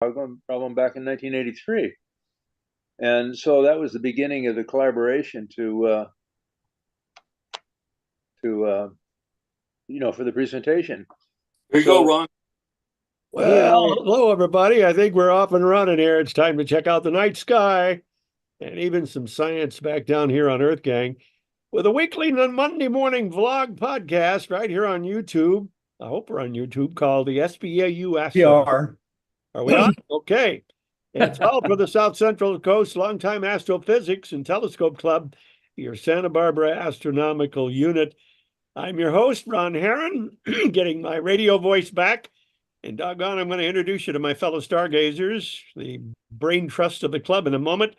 problem back in 1983. And so that was the beginning of the collaboration to for the presentation. There you go, Ron. Well, hello, everybody. I think we're off and running here. It's time to check out the night sky and even some science back down here on Earth Gang with a weekly Monday morning vlog podcast right here on YouTube. I hope we're on YouTube, called the SBAU Astro. Are we on? Okay. It's all for the South Central Coast Longtime Astrophysics and Telescope Club, your Santa Barbara Astronomical Unit. I'm your host, Ron Heron, getting my radio voice back. And doggone, I'm going to introduce you to my fellow stargazers, the brain trust of the club in a moment.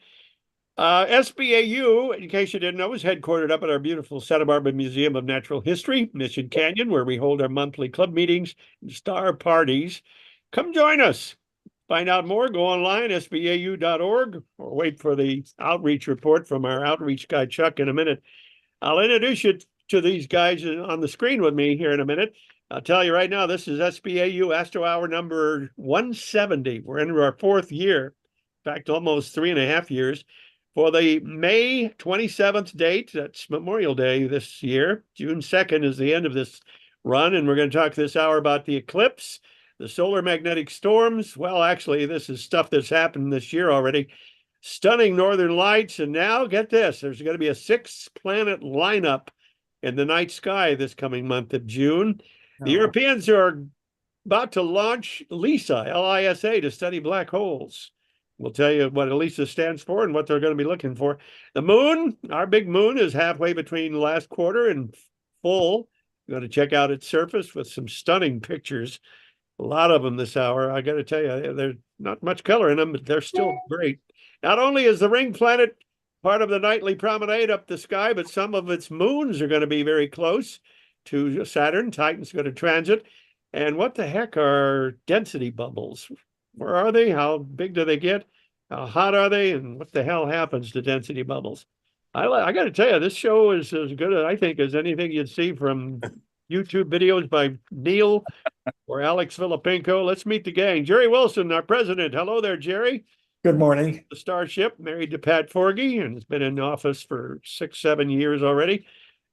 SBAU, in case you didn't know, is headquartered up at our beautiful Santa Barbara Museum of Natural History, Mission Canyon, where we hold our monthly club meetings and star parties. Come join us. Find out more, go online, sbau.org, or wait for the outreach report from our outreach guy, Chuck, in a minute. I'll introduce you to these guys on the screen with me here in a minute. I'll tell you right now, this is SBAU Astro Hour number 170. We're into our fourth year, in fact, almost 3.5 years. For the May 27th date, that's Memorial Day this year. June 2nd is the end of this run, and we're going to talk this hour about the eclipse, the solar magnetic storms. Well, actually, this is stuff that's happened this year already. Stunning northern lights, and now get this, there's going to be a 6-planet lineup in the night sky this coming month of June. The Europeans are about to launch LISA, L-I-S-A, to study black holes. We'll tell you what ELISA stands for and what they're going to be looking for. The moon, our big moon, is halfway between last quarter and full. You're going to check out its surface with some stunning pictures. A lot of them this hour. I got to tell you, there's not much color in them, but they're still great. Not only is the ring planet part of the nightly promenade up the sky, but some of its moons are going to be very close to Saturn. Titan's going to transit. And what the heck are density bubbles? Where are they? How big do they get? How hot are they? And what the hell happens to density bubbles? I got to tell you, this show is as good, I think, as anything you'd see from YouTube videos by Neil or Alex Filippenko. Let's meet the gang. Jerry Wilson, our president. Hello there, Jerry. Good morning. The Starship, married to Pat Forgy, and has been in office for 6-7 years already.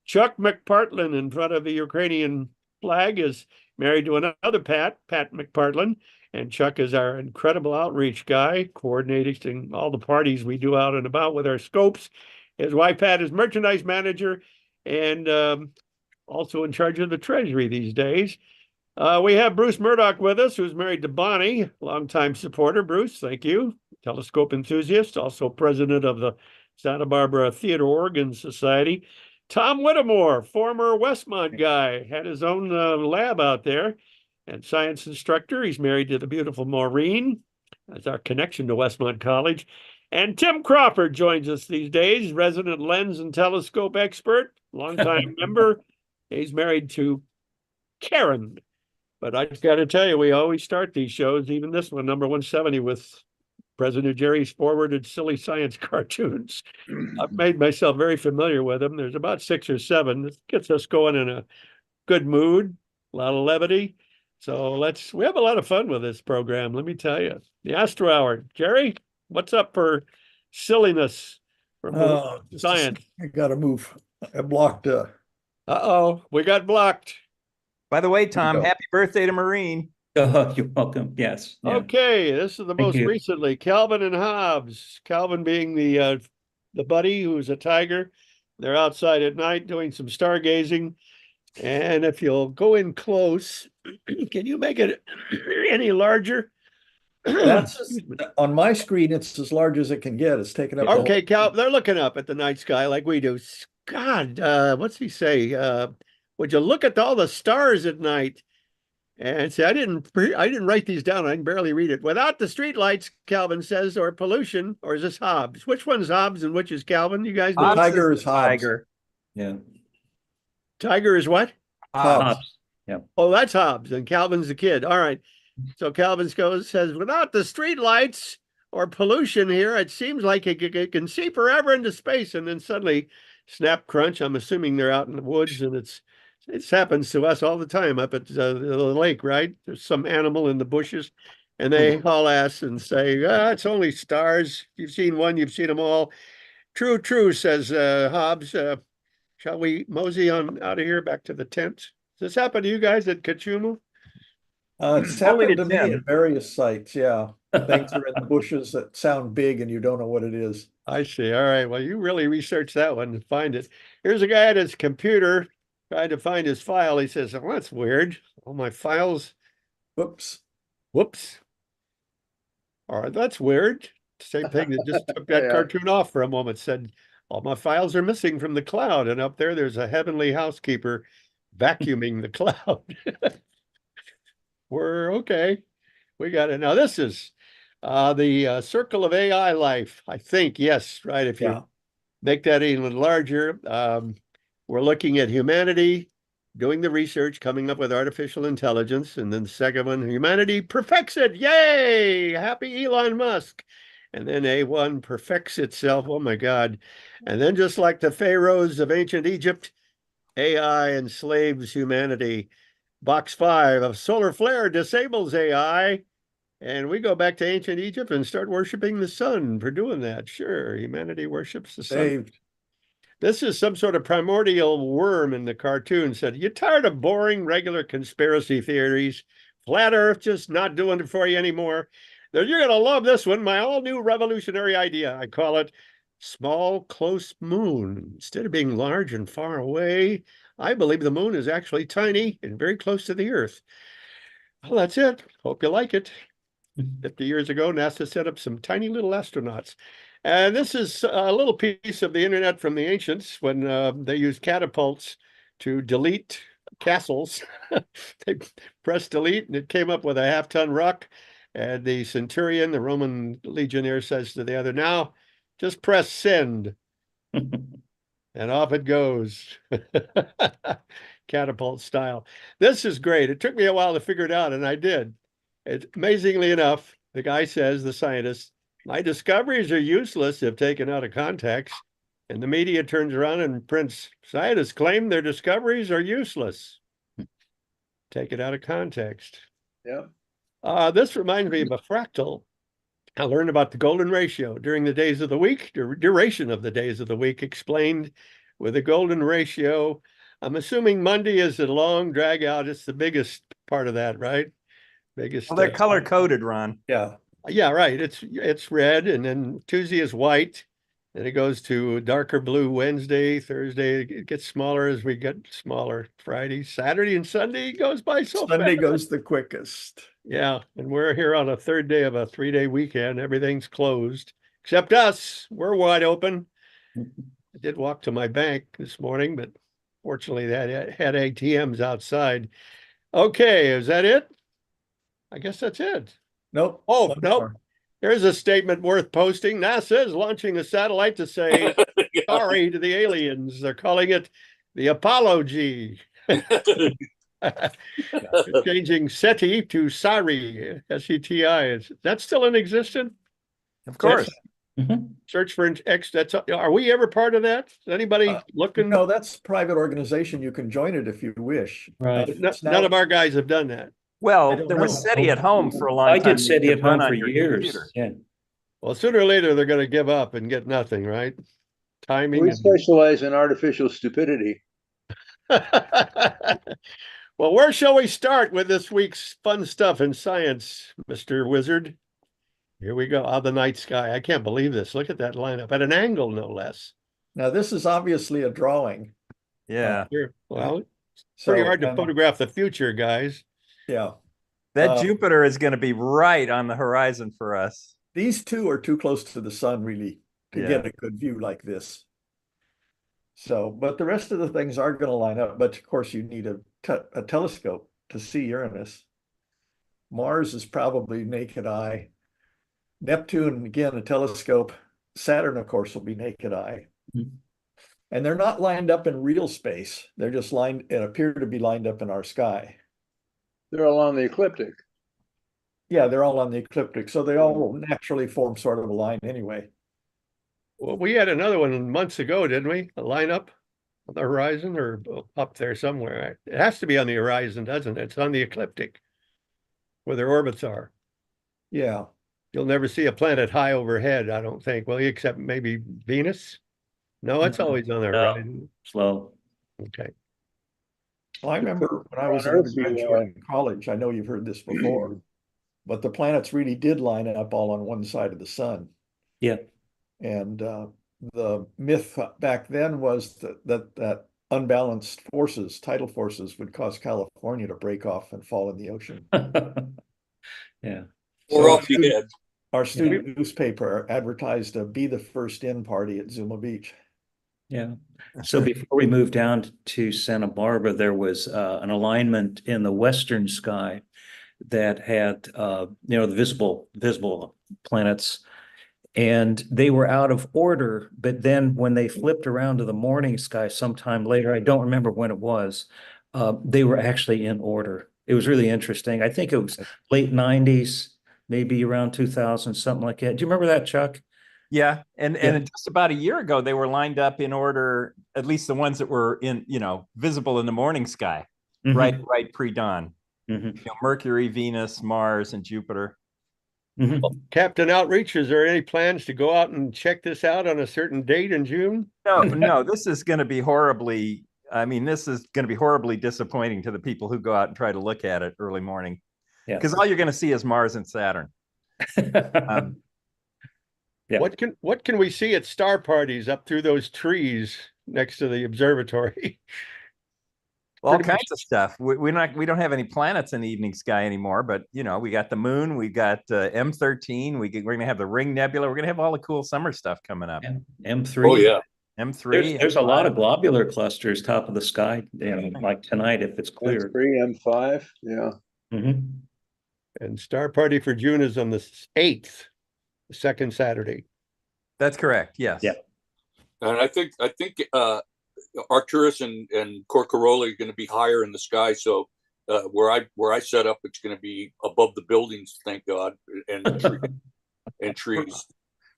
Chuck McPartlin, in front of the Ukrainian flag, is married to another Pat McPartlin. And Chuck is our incredible outreach guy, coordinating all the parties we do out and about with our scopes. His wife, Pat, is merchandise manager and also in charge of the treasury these days. We have Bruce Murdoch with us, who's married to Bonnie, longtime supporter. Bruce, thank you. Telescope enthusiast, also president of the Santa Barbara Theater Organ Society. Tom Whittemore, former Westmont guy, had his own lab out there and science instructor. He's married to the beautiful Maureen. That's our connection to Westmont College. And Tim Crawford joins us these days, resident lens and telescope expert, longtime member. He's married to Karen. But I just got to tell you, we always start these shows, even this one, number 170, with President Jerry's forwarded silly science cartoons. I've made myself very familiar with them. There's about 6 or 7. This gets us going in a good mood, a lot of levity. So we have a lot of fun with this program, let me tell you. The Astro Hour. Jerry, what's up for silliness from science? I got to move. I blocked. Uh-oh, we got blocked. By the way, Tom, happy birthday to Maureen. You're welcome. Yes. Yeah. Okay, this is the most recently. Calvin and Hobbes. Calvin being the buddy who's a tiger. They're outside at night doing some stargazing. And if you'll go in close, can you make it any larger? That's on my screen. It's as large as it can get. It's taken up. Okay, Cal, they're looking up at the night sky like we do. God, what's he say? Would you look at all the stars at night? And say, I didn't write these down. I can barely read it. Without the streetlights, Calvin says, or pollution, or is this Hobbes? Which one's Hobbes and which is Calvin? You guys know? Tiger is Hobbes. Tiger. Yeah. Tiger is what? Hobbes. Yeah. Oh, that's Hobbes, and Calvin's the kid. All right. So Calvin says, without the streetlights or pollution here, it seems like it can see forever into space. And then suddenly, snap crunch. I'm assuming they're out in the woods, and it happens to us all the time up at the lake, right? There's some animal in the bushes. And they haul ass and say, it's only stars. You've seen one, you've seen them all. True, true, says Hobbs. Shall we mosey on out of here back to the tent? Does this happen to you guys at Kachumu? It's Only happened to to me 10. at various sites, yeah. Things are in the bushes that sound big and you don't know what it is. I see. All right. Well, you really research that one and find it. Here's a guy at his computer trying to find his file. He says, oh, that's weird. All my files. Whoops. Whoops. All right, that's weird. Same thing that just took that Yeah. cartoon off for a moment, said, all my files are missing from the cloud. And up there, there's a heavenly housekeeper vacuuming the cloud. We're okay. We got it. Now, this is the circle of AI life, I think. Yes, right. If you Yeah. make that even larger, we're looking at humanity doing the research, coming up with artificial intelligence. And then the second one, humanity perfects it. Yay! Happy Elon Musk. And then A1 perfects itself. Oh my God. And then just like the pharaohs of ancient Egypt, AI enslaves humanity. Box 5, a solar flare disables AI. And we go back to ancient Egypt and start worshiping the sun for doing that. Sure, humanity worships the sun. Saved. This is some sort of primordial worm in the cartoon said, you tired of boring regular conspiracy theories? Flat Earth just not doing it for you anymore. Then you're going to love this one, my all new revolutionary idea. I call it small, close moon. Instead of being large and far away, I believe the moon is actually tiny and very close to the Earth. Well, that's it. Hope you like it. 50 years ago, NASA set up some tiny little astronauts. And this is a little piece of the internet from the ancients when they used catapults to delete castles. They pressed delete and it came up with a half-ton rock. And the centurion, the Roman legionnaire, says to the other, now just press send. And off it goes. Catapult style. This is great. It took me a while to figure it out, and I did. Amazingly enough, the guy says, the scientist, my discoveries are useless if taken out of context. And the media turns around and prints, scientists claim their discoveries are useless. Take it out of context. Yeah. This reminds me of a fractal. I learned about the golden ratio during the days of the week, duration of the days of the week explained with the golden ratio. I'm assuming Monday is a long drag out. It's the biggest part of that, right? Biggest. Well, they're color coded, Ron. Yeah. Yeah, right. It's red, and then Tuesday is white, and it goes to darker blue Wednesday, Thursday. It gets smaller as we get smaller. Friday, Saturday, and Sunday goes by so Sunday fast. goes the quickest. Yeah, and we're here on a third day of a 3-day weekend. Everything's closed except us. We're wide open. I did walk to my bank this morning, but fortunately that had ATMs outside. Okay, is that it? I guess that's it. Nope. Oh, One nope. more. Here's a statement worth posting. NASA is launching a satellite to say sorry to the aliens. They're calling it the Apollo G. Changing SETI to SARI, S-E-T-I. Is that still in existence? Of course. Search for X. Are we ever part of that? Is anybody looking? No, that's a private organization. You can join it if you wish. Right. It's None now- of our guys have done that. I Well, don't there was know. SETI at home for a long I time. did You SETI could at home run on for your years. computer. Yeah. Well, sooner or later, they're going to give up and get nothing, right? Timing. We specialize in artificial stupidity. Well, where shall we start with this week's fun stuff in science, Mr. Wizard? Here we go. Oh, the night sky. I can't believe this. Look at that lineup at an angle, no less. Now, this is obviously a drawing. Yeah. Sure. Well, it's So, pretty hard to photograph the future, guys. yeah. That Jupiter is going to be right on the horizon for us. These two are too close to the sun, really, to Yeah. get a good view like this. So, but the rest of the things are going to line up. But of course, you need a telescope to see Uranus. Mars is probably naked eye. Neptune, again, a telescope. Saturn, of course, will be naked eye. Mhm. And they're not lined up in real space. They're just appear to be lined up in our sky. They're along the ecliptic. Yeah, they're all on the ecliptic. So they all naturally form sort of a line anyway. Well, we had another one months ago, didn't we? A lineup on the horizon or up there somewhere. It has to be on the horizon, doesn't it? It's on the ecliptic where their orbits are. Yeah. You'll never see a planet high overhead, I don't think, will you, except maybe Venus? No, it's No. always on the No. horizon. Slow. Okay. Well, I remember when I was an On Earth, you, undergraduate in college, I know you've heard this before, but the planets really did line up all on one side of the sun. Yeah. And the myth back then was that unbalanced forces, tidal forces, would cause California to break off and fall in the ocean. Yeah. Or off the head. Our student newspaper advertised a "Be the First In" party at Zuma Beach. Yeah. So before we moved down to Santa Barbara, there was an alignment in the western sky that had the visible planets, and they were out of order. But then when they flipped around to the morning sky sometime later, I don't remember when it was, they were actually in order. It was really interesting. I think it was late 90s, maybe around 2000, something like that. Do you remember that, Chuck? Yeah, and just about a year ago, they were lined up in order, at least the ones that were visible in the morning sky, Mhm. right pre-dawn. Mhm. Mercury, Venus, Mars, and Jupiter. Mhm. Captain Outreach, is there any plans to go out and check this out on a certain date in June? No, this is going to be horribly. I mean, this is going to be horribly disappointing to the people who go out and try to look at it early morning, Yeah. because all you're going to see is Mars and Saturn. Yeah. What can we see at star parties up through those trees next to the observatory? All Pretty kinds much- of stuff. We don't have any planets in the evening sky anymore, but we got the moon, we got M13, we're going to have the Ring Nebula, we're going to have all the cool summer stuff coming up. Yeah. M3. Oh yeah. M3. There's a lot of globular clusters top of the sky, like tonight if it's clear. M3, M5, yeah. Mhm. And star party for June is on the 8th, the second Saturday. That's correct. Yes. Yeah. And I think Arcturus and Corcoroli are going to be higher in the sky. So where I set up, it's going to be above the buildings, thank God, and trees.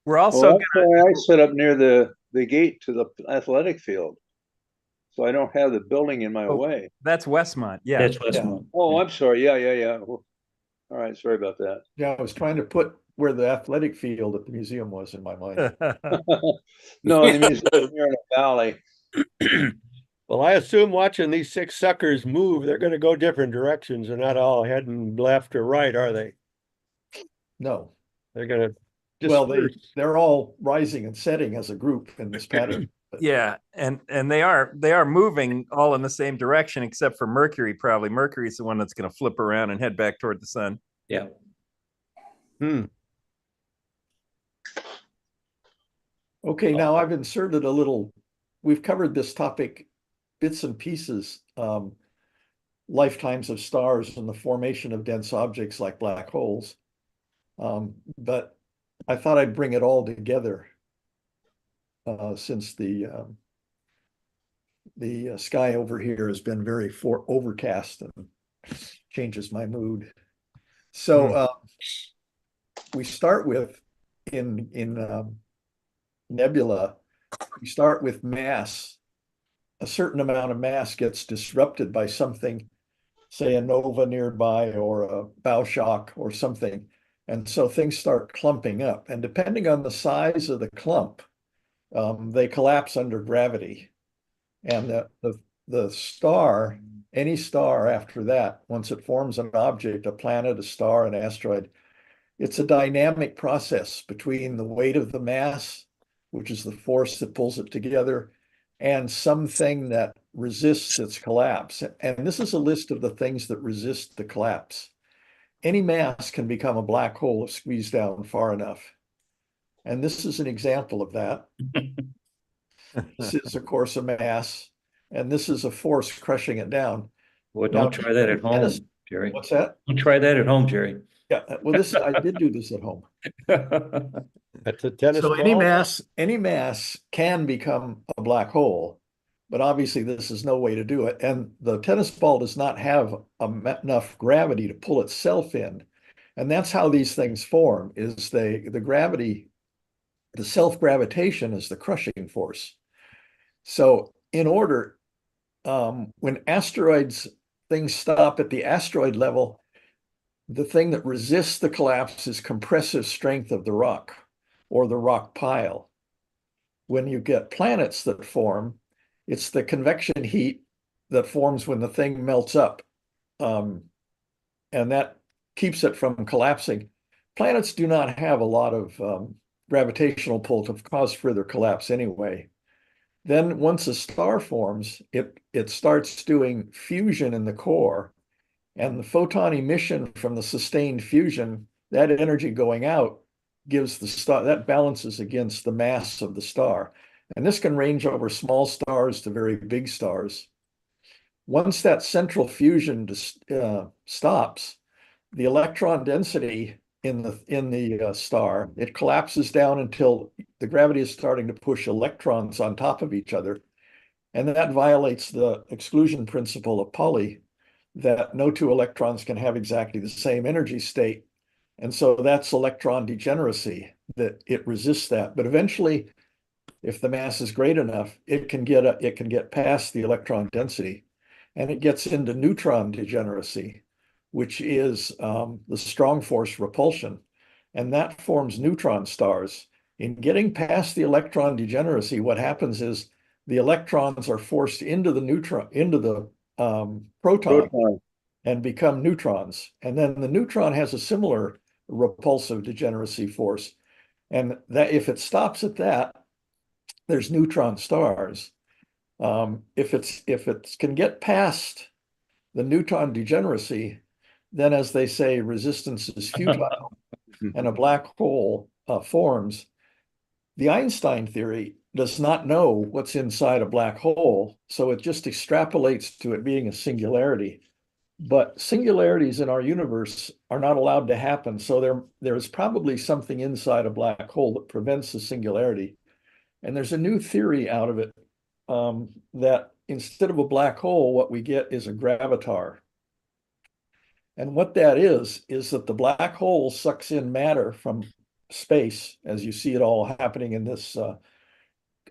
We're also Well, that's why I set up near the gate to the athletic field. So I don't have the building in my way. that's Westmont. Yeah. That's Westmont. Oh, I'm sorry. Yeah. Well, all right, sorry about that. Yeah, I was trying to put where the athletic field at the museum was in my mind. No, the museum here in the valley. Well, I assume watching these 6 suckers move, they're going to go different directions. They're not all heading left or right, are they? No. They're going to Well, disperse. they're all rising and setting as a group in this pattern. But Yeah, and they are moving all in the same direction, except for Mercury. Probably Mercury is the one that's going to flip around and head back toward the sun. Yeah. okay, now I've inserted a little, we've covered this topic, bits and pieces, lifetimes of stars and the formation of dense objects like black holes. But I thought I'd bring it all together since the sky over here has been very overcast and changes my mood. So we start with in nebula, we start with mass. A certain amount of mass gets disrupted by something, say a nova nearby or a bow shock or something. And so things start clumping up. And depending on the size of the clump, they collapse under gravity. And the star, any star after that, once it forms an object, a planet, a star, an asteroid, it's a dynamic process between the weight of the mass, which is the force that pulls it together, and something that resists its collapse. And this is a list of the things that resist the collapse. Any mass can become a black hole if squeezed down far enough. And this is an example of that. This is, of course, a mass, and this is a force crushing it down. Well, don't try that at home, Jerry. What's that? Don't try that at home, Jerry. Yeah, well, I did do this at home. That's a tennis So ball. any mass can become a black hole, but obviously this is no way to do it. And the tennis ball does not have enough gravity to pull itself in. And that's how these things form, is the gravity, the self-gravitation is the crushing force. So in order, when things stop at the asteroid level, the thing that resists the collapse is compressive strength of the rock or the rock pile. When you get planets that form, it's the convection heat that forms when the thing melts up. And that keeps it from collapsing. Planets do not have a lot of gravitational pull to cause further collapse anyway. Then once a star forms, it starts doing fusion in the core, and the photon emission from the sustained fusion, that energy going out gives the star, that balances against the mass of the star. And this can range over small stars to very big stars. Once that central fusion stops, the electron density in the star, it collapses down until the gravity is starting to push electrons on top of each other. And that violates the exclusion principle of Pauli, that no two electrons can have exactly the same energy state. And so that's electron degeneracy, that it resists that. But eventually, if the mass is great enough, it can get past the electron density, and it gets into neutron degeneracy, which is the strong force repulsion, and that forms neutron stars. In getting past the electron degeneracy, what happens is the electrons are forced into the proton and become neutrons, and then the neutron has a similar repulsive degeneracy force, and that if it stops at that, there's neutron stars. If it can get past the neutron degeneracy, then, as they say, resistance is futile, and a black hole forms. The Einstein theory does not know what's inside a black hole, so it just extrapolates to it being a singularity. But singularities in our universe are not allowed to happen, so there is probably something inside a black hole that prevents the singularity. And there's a new theory out of it, that instead of a black hole, what we get is a gravitar. And what that is that the black hole sucks in matter from space, as you see it all happening in this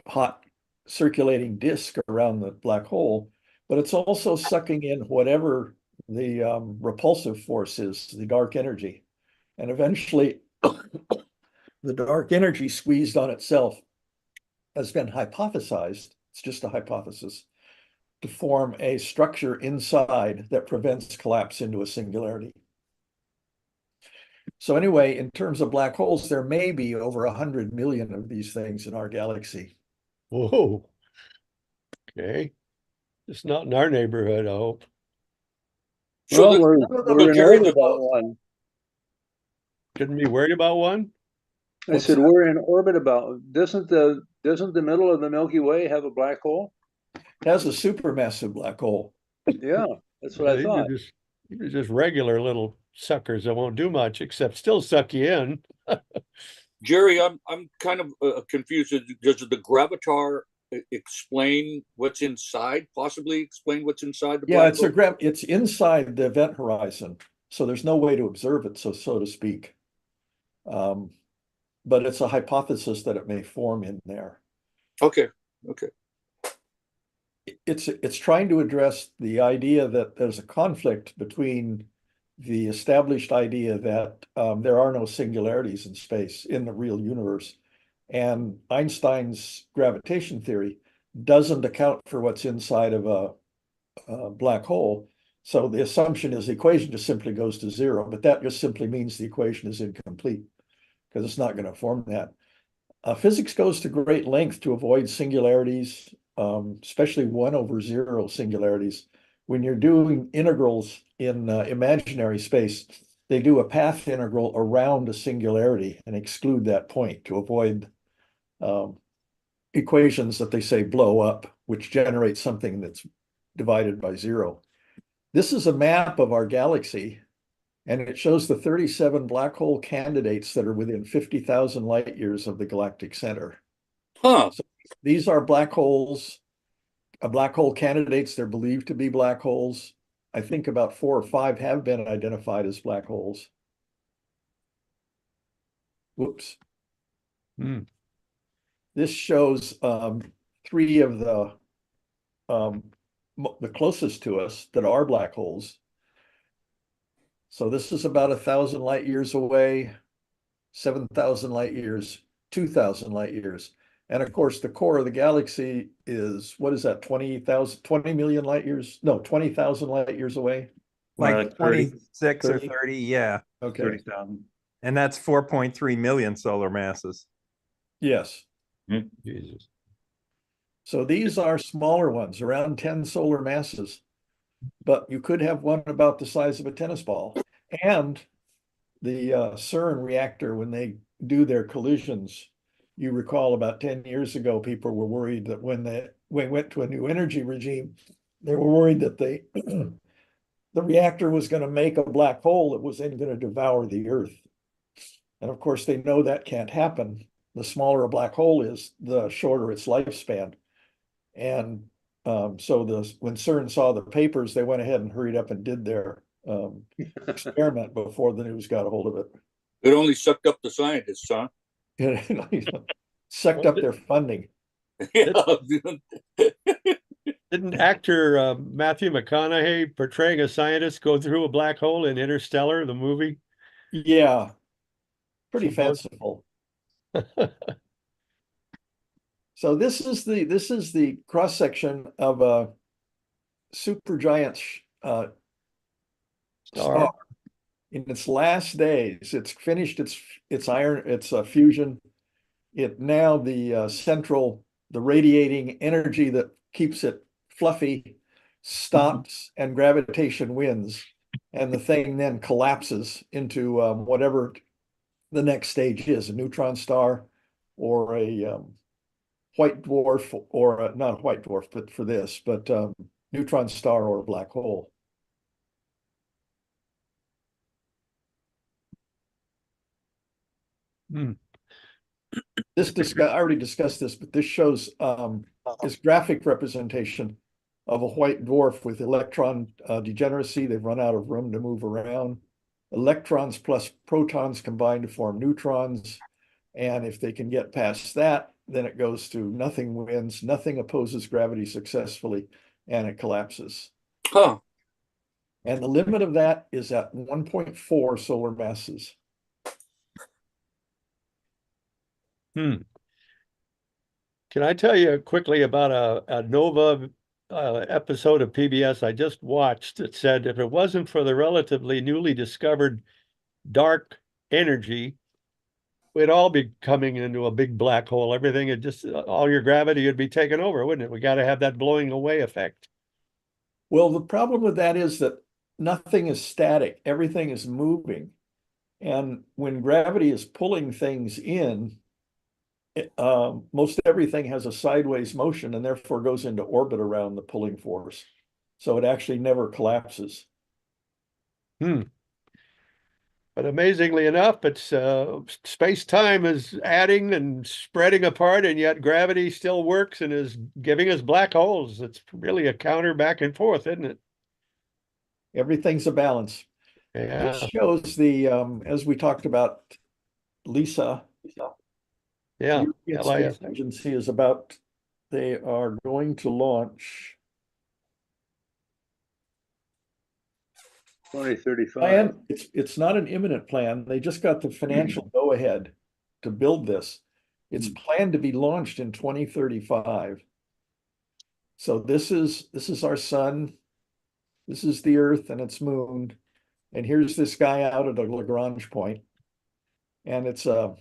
hot circulating disk around the black hole, but it's also sucking in whatever the repulsive force is, the dark energy. And eventually, the dark energy squeezed on itself has been hypothesized, it's just a hypothesis, to form a structure inside that prevents collapse into a singularity. So anyway, in terms of black holes, there may be over 100 million of these things in our galaxy. Whoa. Okay. It's not in our neighborhood, I hope. So Well, we're in Jerry, orbit about one. Shouldn't be worried about one? I said, we're in orbit about, doesn't the middle of the Milky Way have a black hole? It has a supermassive black hole. Yeah, that's what I thought. These are just regular little suckers that won't do much except still suck you in. Jerry, I'm kind of confused. Does the gravitar explain what's inside? Possibly explain what's inside the Yeah, black hole? it's inside the event horizon, so there's no way to observe it, so to speak. But it's a hypothesis that it may form in there. Okay. It's trying to address the idea that there's a conflict between the established idea that there are no singularities in space in the real universe, and Einstein's gravitation theory doesn't account for what's inside of a black hole. So the assumption is the equation just simply goes to zero, but that just simply means the equation is incomplete because it's not going to form that. Physics goes to great length to avoid singularities, especially 1/0 singularities. When you're doing integrals in imaginary space, they do a path integral around a singularity and exclude that point to avoid equations that they say blow up, which generate something that's divided by zero. This is a map of our galaxy, and it shows the 37 black hole candidates that are within 50,000 light years of the galactic center. Huh. So these are black holes, black hole candidates. They're believed to be black holes. I think about 4 or 5 have been identified as black holes. Whoops. This shows 3 of the closest to us that are black holes. So this is about 1,000 light years away, 7,000 light years, 2,000 light years. And of course, the core of the galaxy is, what is that, 20 million light years? No, 20,000 light years away. Like 30. 26 or 30. 30, yeah. Okay, 30,000. And that's 4.3 million solar masses. yes. Jesus. So these are smaller ones, around 10 solar masses. But you could have one about the size of a tennis ball. And the CERN reactor, when they do their collisions, you recall about 10 years ago, people were worried that when we went to a new energy regime, they were worried that the reactor was going to make a black hole that was then going to devour the Earth. And of course, they know that can't happen. The smaller a black hole is, the shorter its lifespan. And so when CERN saw the papers, they went ahead and hurried up and did their experiment before the news got a hold of it. It only sucked up the scientists, huh? Sucked up their funding. Yeah. Didn't actor Matthew McConaughey portraying a scientist go through a black hole in Interstellar, the movie? Yeah, pretty Suppose- fanciful. So this is the cross section of a supergiant star. In its last days, it's finished its fusion. It now the radiating energy that keeps it fluffy stops, and gravitation wins, and the thing then collapses into whatever the next stage is, a neutron star or a white dwarf, or not a white dwarf, but for this, but neutron star or a black hole. I already discussed this, but this shows this graphic representation of a white dwarf with electron degeneracy. They've run out of room to move around. Electrons plus protons combine to form neutrons. And if they can get past that, then it goes to nothing wins, nothing opposes gravity successfully, and it collapses. Huh. And the limit of that is at 1.4 solar masses. Can I tell you quickly about a NOVA episode of PBS I just watched that said if it wasn't for the relatively newly discovered dark energy, we'd all be coming into a big black hole. Everything would just, all your gravity would be taken over, wouldn't it? We got to have that blowing away effect. Well, the problem with that is that nothing is static. Everything is moving. And when gravity is pulling things in, most everything has a sideways motion and therefore goes into orbit around the pulling force. So it actually never collapses. But amazingly enough, it's space-time is adding and spreading apart, and yet gravity still works and is giving us black holes. It's really a counter back and forth, isn't it? Everything's a balance. Yeah. This shows the, as we talked about, LISA. Yeah. European LIS. Space Agency is about, they are going to launch 2035. plan. It's not an imminent plan. They just got the financial go-ahead to build this. It's planned to be launched in 2035. So this is our sun. This is the Earth and its moon. And here's this guy out at a Lagrange point. And it's a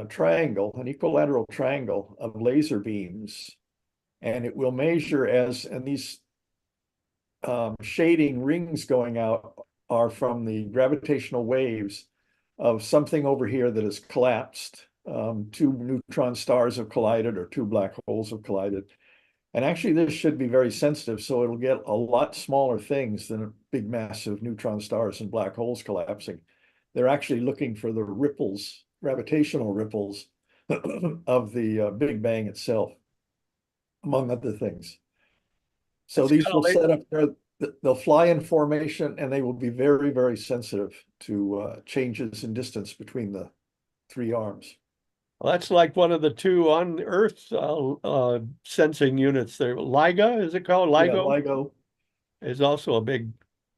triangle, an equilateral triangle of laser beams. And it will measure and these shading rings going out are from the gravitational waves of something over here that has collapsed. Two neutron stars have collided, or two black holes have collided. And actually, this should be very sensitive, so it'll get a lot smaller things than big, massive neutron stars and black holes collapsing. They're actually looking for the ripples, gravitational ripples of the Big Bang itself, among other things. So these will set up there, they'll fly in formation, and they will be very, very sensitive to changes in distance between the three arms. Well, that's like one of the two on Earth sensing units there. LIGO, is it called? LIGO? Yeah, LIGO Is also a big.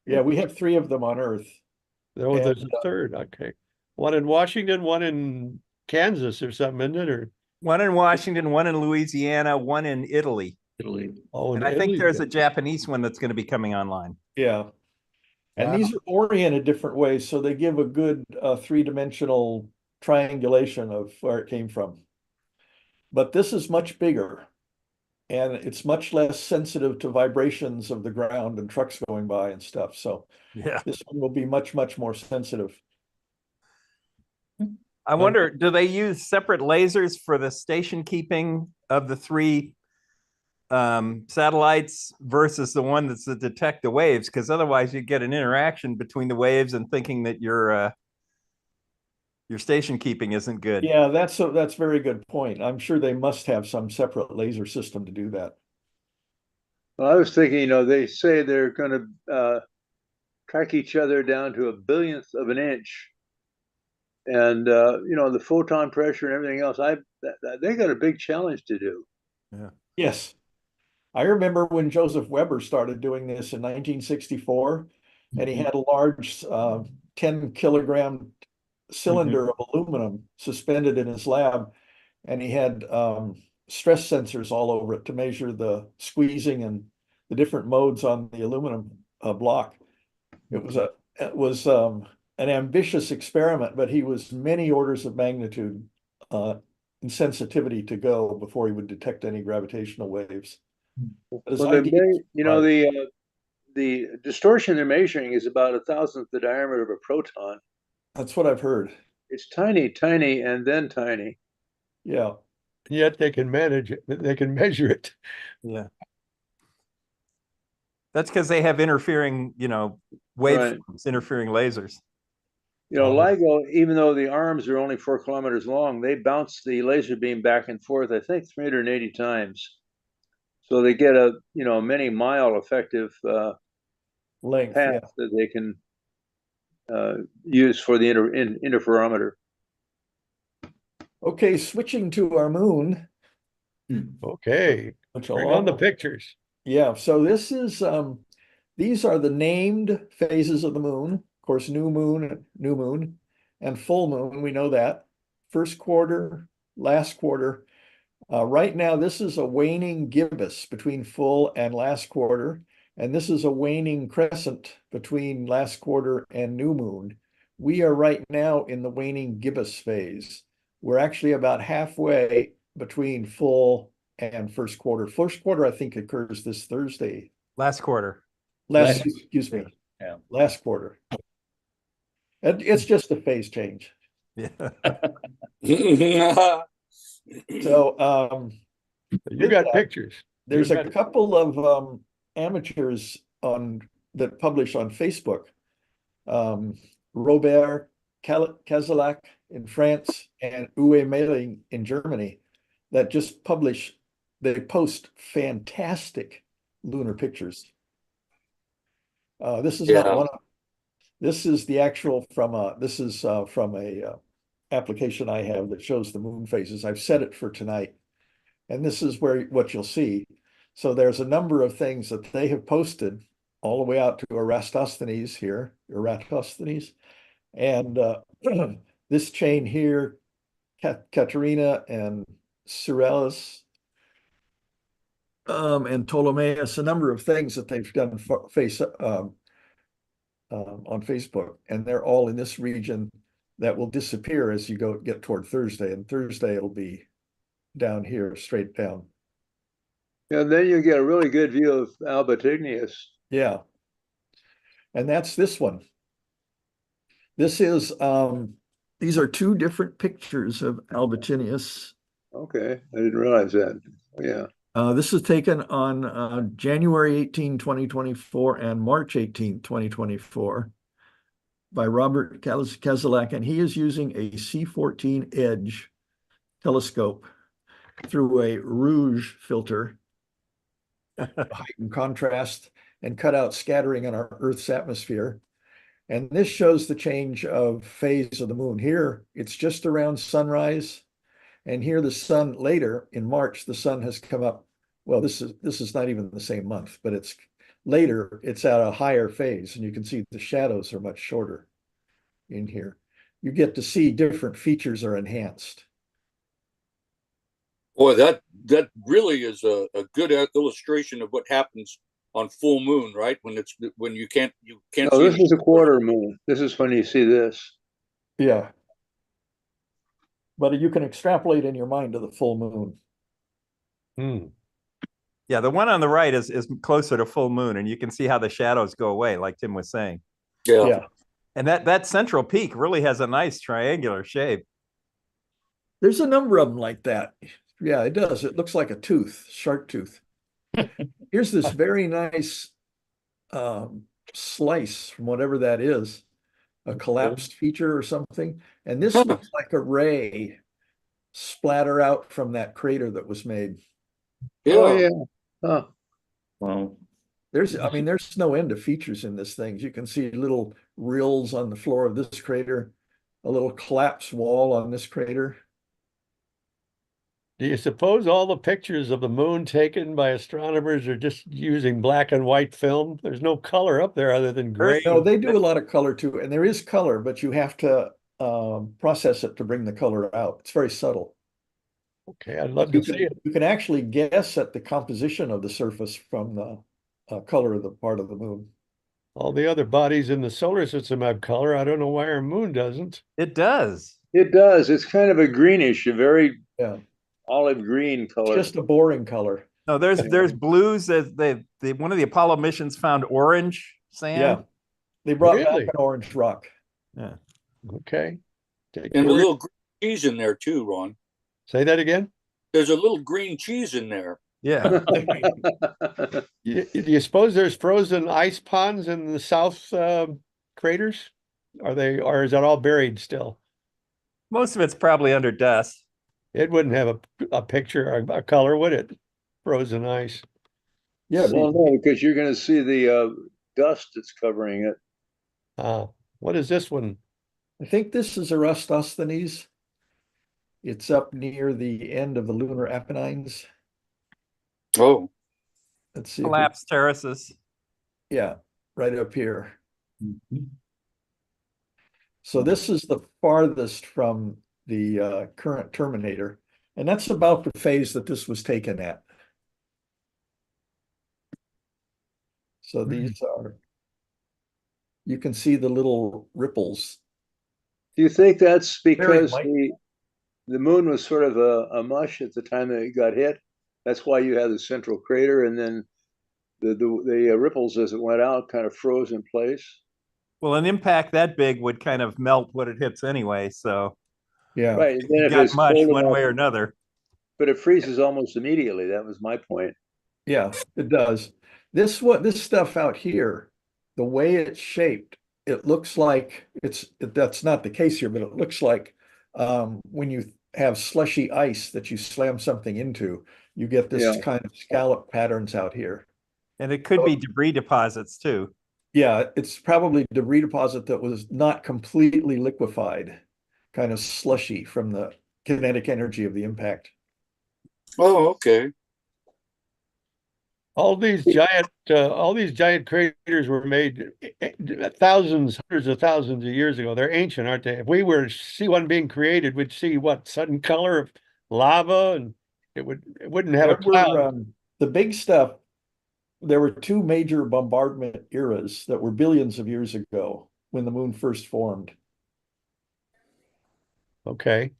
Yeah, we have three of them on Earth. Oh, And, there's a third. Okay. One in Washington, one in Kansas or something, isn't it? Or One in Washington, one in Louisiana, one in Italy. Italy. oh, in And I think Italy. there's a Japanese one that's going to be coming online. yeah. And Wow. these are oriented different ways, so they give a good three-dimensional triangulation of where it came from. But this is much bigger, and it's much less sensitive to vibrations of the ground and trucks going by and stuff. So Yeah. this one will be much, much more sensitive. I wonder, do they use separate lasers for the station keeping of the three satellites versus the one that's to detect the waves? Because otherwise you get an interaction between the waves and thinking that your station keeping isn't good. Yeah, that's a very good point. I'm sure they must have some separate laser system to do that. Well, I was thinking, they say they're going to track each other down to a billionth of an inch. And, the photon pressure and everything else, they got a big challenge to do. Yes. I remember when Joseph Weber started doing this in 1964, and he had a large 10-kilogram cylinder of aluminum suspended in his lab, and he had stress sensors all over it to measure the squeezing and the different modes on the aluminum block. It was an ambitious experiment, but he was many orders of magnitude in sensitivity to go before he would detect any gravitational waves. But his Well, idea- the distortion they're measuring is about 1,000th the diameter of a proton. That's what I've heard. It's tiny, tiny, and then tiny. Yeah. Yet they can manage it. They can measure it. Yeah. That's because they have interfering, Right. waveforms, interfering lasers. LIGO, even though the arms are only 4 kilometers long, they bounce the laser beam back and forth, I think 380 times. So they get a, many mile effective Length, path yeah. that they can use for the interferometer. Okay, switching to our moon. Okay. Which Bring on the all- pictures. Yeah, so this is these are the named phases of the moon. Of course, new moon, and full moon, we know that. First quarter, last quarter. Right now, this is a waning gibbous between full and last quarter, and this is a waning crescent between last quarter and new moon. We are right now in the waning gibbous phase. We're actually about halfway between full and first quarter. First quarter, I think, occurs this Thursday. Last quarter. Excuse me. Yeah. Last quarter. It's just a phase change. Yeah. So You got pictures. there's You a got- couple of amateurs that publish on Facebook. Robert Kazalak in France and Uwe Mehling in Germany that just they post fantastic lunar pictures. This is not Yeah. one of, this is the actual from a application I have that shows the moon phases. I've set it for tonight. And this is what you'll see. So there's a number of things that they have posted all the way out to Eratosthenes here, Eratosthenes. And this chain here, Katerina and Cyrillus, and Ptolemaeus, a number of things that they've done on Facebook, and they're all in this region that will disappear as you get toward Thursday. And Thursday it'll be down here, straight down. And then you get a really good view of Albatignius. Yeah. And that's this one. This is these are two different pictures of Albatignius. Okay, I didn't realize that. Yeah. This is taken on January 18, 2024 and March 18, 2024 by Robert Kazalak, and he is using a C14 Edge telescope through a rouge filter, heighten contrast, and cut out scattering in our Earth's atmosphere. And this shows the change of phase of the moon. Here, it's just around sunrise. And here the sun later in March, the sun has come up. Well, this is not even the same month, but it's later, it's at a higher phase, and you can see the shadows are much shorter. in here. You get to see different features are enhanced. Boy, that really is a good illustration of what happens on full moon, right? When you can't No, see this any- is a quarter moon. This is when you see this. Yeah. But you can extrapolate in your mind to the full moon. Hmm. Yeah, the one on the right is closer to full moon, and you can see how the shadows go away, like Tim was saying. Yeah. Yeah. And that central peak really has a nice triangular shape. There's a number of them like that. Yeah, it does. It looks like a tooth, shark tooth. Here's this very nice slice from whatever that is, a collapsed feature or something. And this looks like a ray splatter out from that crater that was made. Oh, Yeah. yeah. Huh. Well, There's no end of features in this thing. You can see little rills on the floor of this crater, a little collapsed wall on this crater. Do you suppose all the pictures of the moon taken by astronomers are just using black and white film? There's no color up there other than gray. No, they do a lot of color too, and there is color, but you have to process it to bring the color out. It's very subtle. Okay, I'd love You to see can, it. you can actually guess at the composition of the surface from the color of the part of the moon. All the other bodies in the solar system have color. I don't know why our moon doesn't. It does. It does. It's kind of a greenish, a very Yeah, olive green it's color. just a boring color. No, there's blues. As one of the Apollo missions found orange sand. Yeah, they brought Really? back an orange rock. Yeah. Okay. Take And a your word. little green cheese in there too, Ron. Say that again. There's a little green cheese in there. Yeah. Do you suppose there's frozen ice ponds in the south craters? Or is that all buried still? Most of it's probably under dust. It wouldn't have a picture or a color, would it? Frozen ice. Yeah, Well, no, because you're going to see the dust that's covering it. What is this one? I think this is Eratosthenes. It's up near the end of the lunar Apennines. Oh, Let's see. if we- Collapsed terraces. Yeah, right up here. mhm. So this is the farthest from the current terminator, and that's about the phase that this was taken at. So these are, you can see the little ripples. Do you think that's because light. the moon was sort of a mush at the time that it got hit? That's why you had the central crater, and then the ripples as it went out kind of froze in place. Well, an impact that big would kind of melt what it hits anyway. So Yeah, Right. And then you if got it's much cold one enough, way or another. but it freezes almost immediately. That was my point. yeah, it does. This stuff out here, the way it's shaped, it looks like that's not the case here, but it looks like when you have slushy ice that you slam something into, you get this Yeah. kind of scallop patterns out here. And it could be debris deposits too. Yeah, it's probably debris deposit that was not completely liquefied, kind of slushy from the kinetic energy of the impact. oh, okay. All these giant craters were made thousands, hundreds of thousands of years ago. They're ancient, aren't they? If we were to see one being created, we'd see what, sudden color of lava, and it wouldn't have a cloud. The big stuff, there were two major bombardment eras that were billions of years ago when the moon first formed. Okay.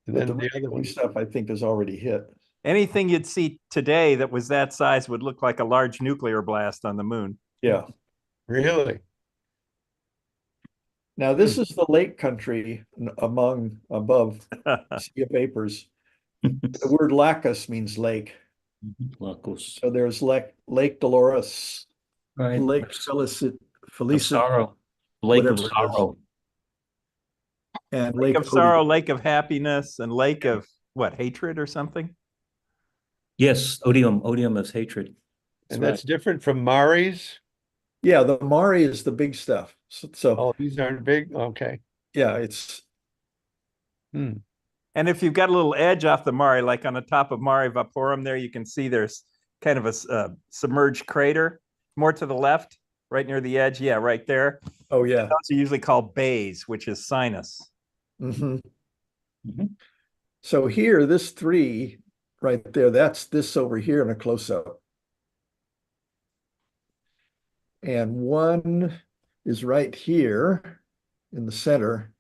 And But then the the other new one. stuff I think is already hit. Anything you'd see today that was that size would look like a large nuclear blast on the moon. Yeah. Really? Now this is the lake country above sea of vapors. The word lacus means lake. Lacus. So there's Lake Dolores, Right. Lake Of Felicity, sorrow. Lake of whatever it is. sorrow. and Lake Lake of sorrow, Odium. lake of happiness, and lake of what, hatred or something? Yes, odium. Odium is hatred. And that's different from Mari's? Yeah, the Mare is the big stuff. So Oh, these aren't big? Okay. yeah, it's Hmm. And if you've got a little edge off the Mare, like on the top of Mare Vaporum there, you can see there's kind of a submerged crater more to the left, right near the edge. Yeah, right there. Oh, yeah. Those are usually called bays, which is sinus. Mhm. Mhm. So here, this 3 right there, that's this over here in a close-up. And 1 is right here in the center.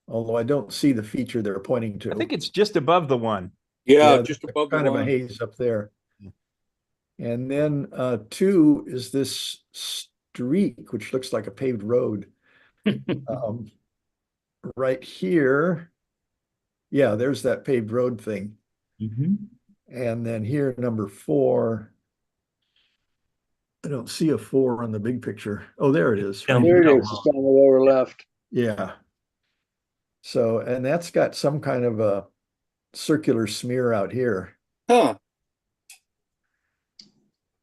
Although I don't see the feature they're pointing to. I think it's just above the 1. Yeah, Yeah, just there's above the kind of a one. haze up there. And then 2 is this streak, which looks like a paved road. Right here. Yeah, there's that paved road thing. Mhm. And then here, number 4. I don't see a 4 on the big picture. Oh, there it is. Right Down- There here. it is. It's on the lower left. Yeah. So, and that's got some kind of a circular smear out here. Huh.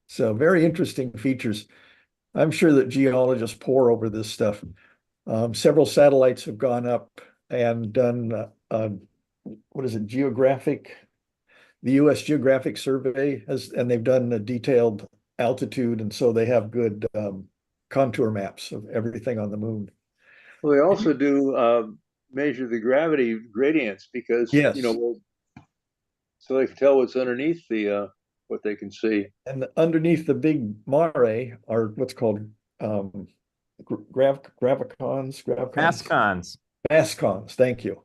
So very interesting features. I'm sure that geologists pore over this stuff. Several satellites have gone up and done, what is it, the U.S. Geographic Survey has, and they've done a detailed altitude, and so they have good contour maps of everything on the moon. Well, they also do measure the gravity gradients because, Yes. so they can tell what's underneath the what they can see. And underneath the big mare are what's called gravicons. Mascons. Mascons, thank you.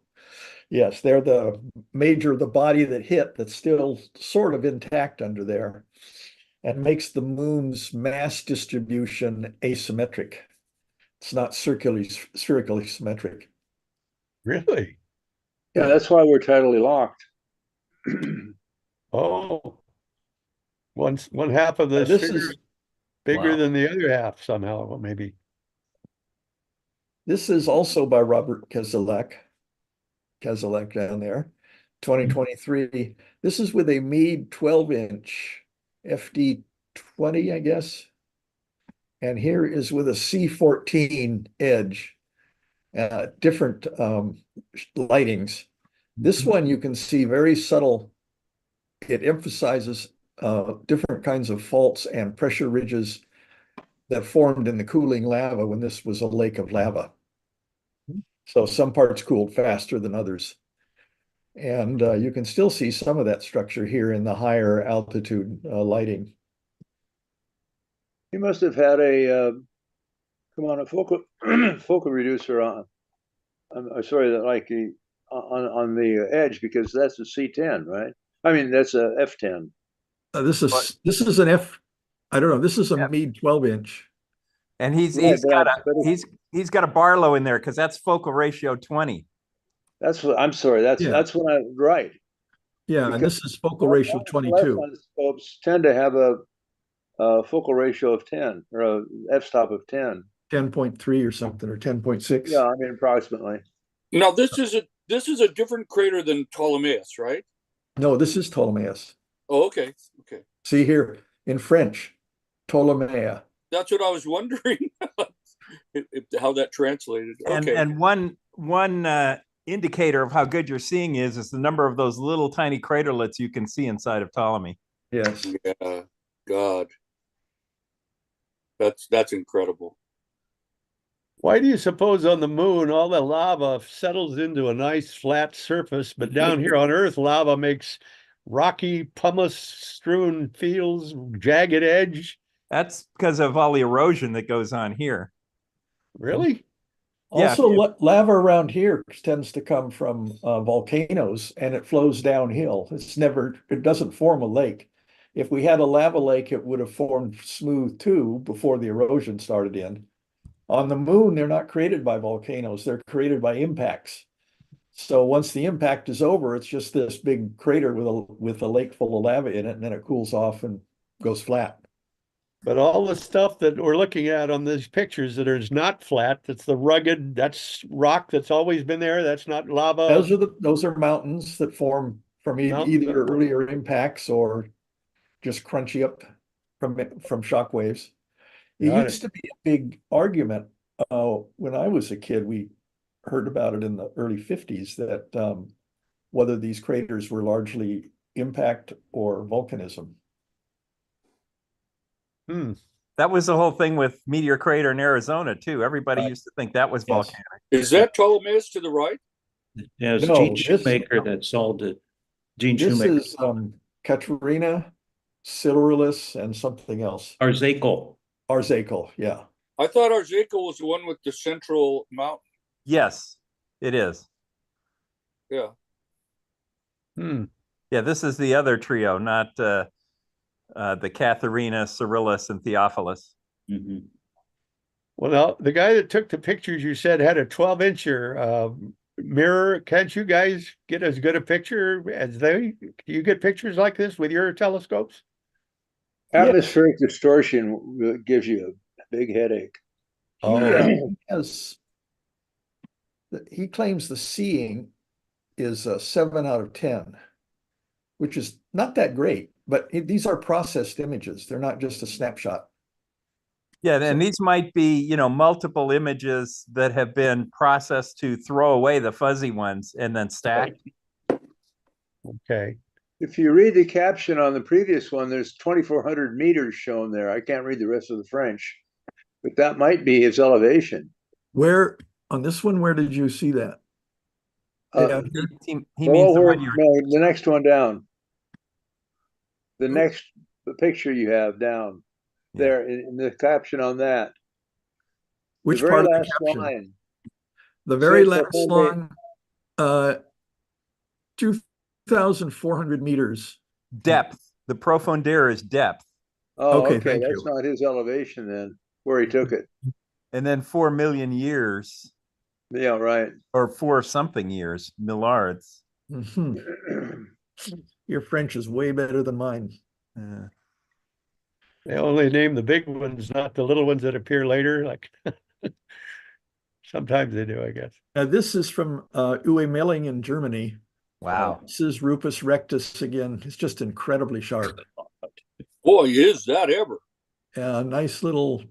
Yes, they're the the body that hit that's still sort of intact under there and makes the moon's mass distribution asymmetric. It's not spherically symmetric. Really? Yeah, that's why we're tidally locked. Oh, one half of the This sphere is bigger Wow. than the other half somehow, well, maybe. this is also by Robert Keselek down there, 2023. This is with a Meade 12-inch FD 20, I guess. And here is with a C14 edge, different lightings. This one you can see very subtle. It emphasizes different kinds of faults and pressure ridges that formed in the cooling lava when this was a lake of lava. So some parts cooled faster than others. And you can still see some of that structure here in the higher altitude lighting. He must have had a focal focal reducer on. I'm sorry, that like on the edge, because that's a C10, right? I mean, that's a F10. This is an F. I don't know. This is a Yep. Meade 12-inch. And Right, he's got a Barlow in there because that's focal ratio 20. that's what I'm sorry. Yeah. That's what I right. Yeah, and Because this is focal ratio 22. Scopes tend to have a focal ratio of 10 or a f-stop of 10. 10.3 or something, or 10.6. Yeah, I mean approximately. Now this is a different crater than Ptolemaeus, right? No, this is Ptolemaeus. Oh, okay. Okay. See here in French, Ptolemaea. That's what I was wondering. How that translated. Okay. And one indicator of how good you're seeing is the number of those little tiny craterlets you can see inside of Ptolemy. Yes. Yeah. God. That's incredible. Why do you suppose on the moon all the lava settles into a nice flat surface, but down here on Earth, lava makes rocky, pumice-strewn fields, jagged edge? That's because of all the erosion that goes on here. Really? Yeah. Also, lava around here tends to come from volcanoes, and it flows downhill. It doesn't form a lake. If we had a lava lake, it would have formed smooth too before the erosion started in. On the moon, they're not created by volcanoes. They're created by impacts. So once the impact is over, it's just this big crater with a lake full of lava in it, and then it cools off and goes flat. But all the stuff that we're looking at on these pictures that is not flat, that's the rugged, that's rock that's always been there. That's not lava. Those are mountains that form from either earlier impacts or just crunchy up from shock waves. It used to be a big argument. When I was a kid, we heard about it in the early 50s that whether these craters were largely impact or volcanism. That was the whole thing with Meteor Crater in Arizona too. Everybody used to think that was Yes. volcanic. Is that Ptolemais to the right? Yeah, it's No, Gene this- Shoemaker that solved it. Gene This Shoemaker. is Katerina, Silurus, and something else. Arzakel. Arzakel, yeah. I thought Arzakel was the one with the central mountain. Yes, it is. Yeah. Yeah, this is the other trio, not the Katharina, Cyrillus, and Theophilus. Mhm. Well, now, the guy that took the pictures you said had a 12-incher mirror. Can't you guys get as good a picture as they? Do you get pictures like this with your telescopes? Atmospheric distortion gives you a big headache. He claims the seeing is a 7 out of 10, which is not that great, but these are processed images. They're not just a snapshot. Yeah, and these might be, multiple images that have been processed to throw away the fuzzy ones and then stack. Okay. If you read the caption on the previous one, there's 2,400 meters shown there. I can't read the rest of the French, but that might be his elevation. Where on this one, where did you see that? He means the one the next one down. The next picture you have down there in the caption on that. Which the very part of the last caption? line. The very Says last line, 2,400 meters. depth. The profondeur is depth. Oh, Okay, okay. thank That's you. not his elevation then, where he took it. And then 4 million years, Yeah, right. or 4 something years, millards. Mhm. Your French is way better than mine. They only name the big ones, not the little ones that appear later. Like sometimes they do, I guess. This is from Uwe Melling in Germany. Wow. This is Rupus rectus again. It's just incredibly sharp. Boy, is that ever. A nice little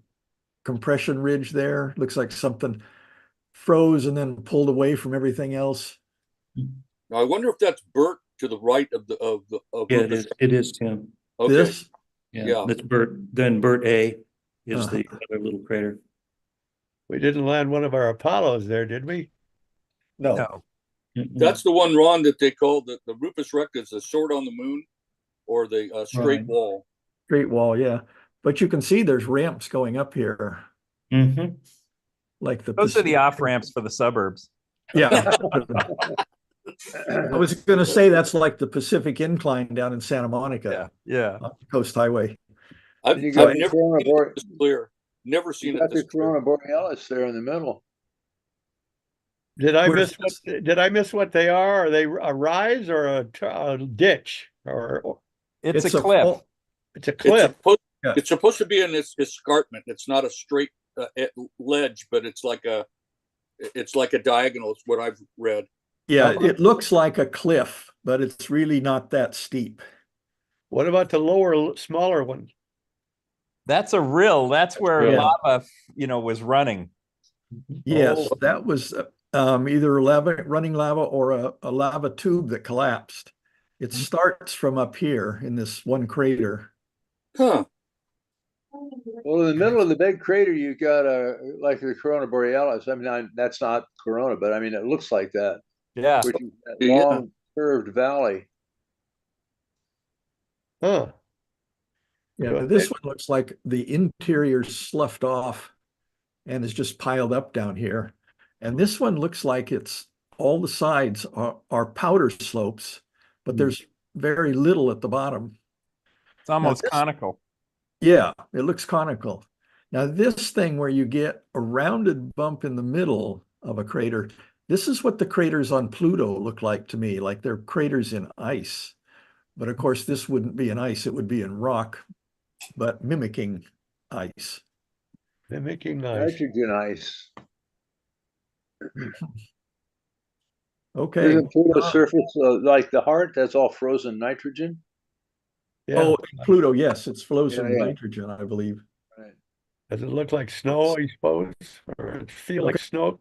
compression ridge there. Looks like something froze and then pulled away from everything else. Now, I wonder if that's Bert to the right of Yeah, Rupus. it is Tim. Okay. This, Yeah, that's Bert. Then Bert A is Uh-huh. the other little crater. We didn't land one of our Apollos there, did we? no. No. That's the one, Ron, that they call the Rupus rectus, the sword on the moon, or the straight Right. wall. Great wall, yeah. But you can see there's ramps going up here, Mm-hmm. like the Those are the Pacific- off ramps for the suburbs. Yeah. I was going to say that's like the Pacific Incline down in Santa Monica, Yeah. off the Coast Highway. I've You got never the seen it this clear. Never seen You it got the this clear. Corona Borealis there in the middle. Did I Where's miss what they are? Are they a rise or a ditch or It's a cliff. it's a It's cliff? supposed, Yeah. it's supposed to be an escarpment. It's not a straight ledge, but it's like a diagonal. It's what I've read. Yeah, it looks like a cliff, but it's really not that steep. What about the lower, smaller one? That's a rill. That's where Yeah. lava, was running. Yes, Oh. that was either running lava or a lava tube that collapsed. It starts from up here in this one crater. Huh. Well, in the middle of the big crater, you got like the Corona Borealis. I mean, that's not Corona, but I mean, it looks like that, Yeah. which is that Yeah. long curved valley. Huh. Yeah, this one looks like the interior sloughed off and is just piled up down here. And this one looks like all the sides are powder slopes, but there's very little at the bottom. It's almost this- conical. Yeah, it looks conical. Now this thing where you get a rounded bump in the middle of a crater, this is what the craters on Pluto look like to me, like they're craters in ice. But of course, this wouldn't be in ice, it would be in rock, but mimicking ice. They're making nice. Nitrogen ice. Okay. Isn't Pluto's surface like the heart? That's all frozen nitrogen. Yeah. Oh, Pluto, yes, it's frozen Yeah. nitrogen, I believe. Right. Does it look like snow, I suppose? Or it feel like snow?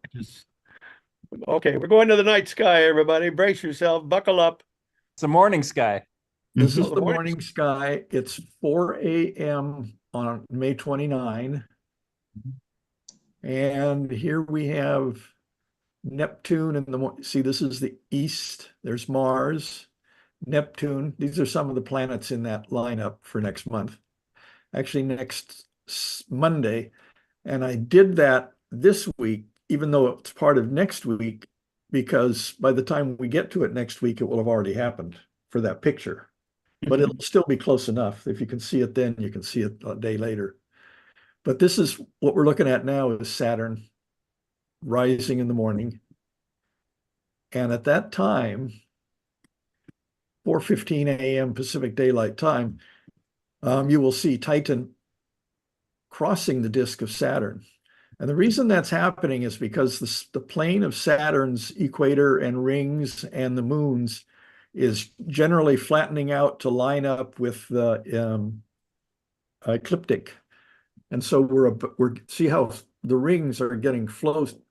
Okay, we're going to the night sky, everybody. Brace yourself, buckle up. It's a morning sky. This Mhm. is the morning sky. It's 4 a.m. on May 29. And here we have Neptune in the see, this is the east. There's Mars, Neptune. These are some of the planets in that lineup for next month. Actually, next Monday. And I did that this week, even though it's part of next week, because by the time we get to it next week, it will have already happened for that picture. But it'll still be close enough. If you can see it then, you can see it a day later. But this is what we're looking at now is Saturn rising in the morning. And at that time, 4:15 a.m. Pacific Daylight Time, you will see Titan crossing the disk of Saturn. And the reason that's happening is because the plane of Saturn's equator and rings and the moons is generally flattening out to line up with the ecliptic. And so we're see how the rings are getting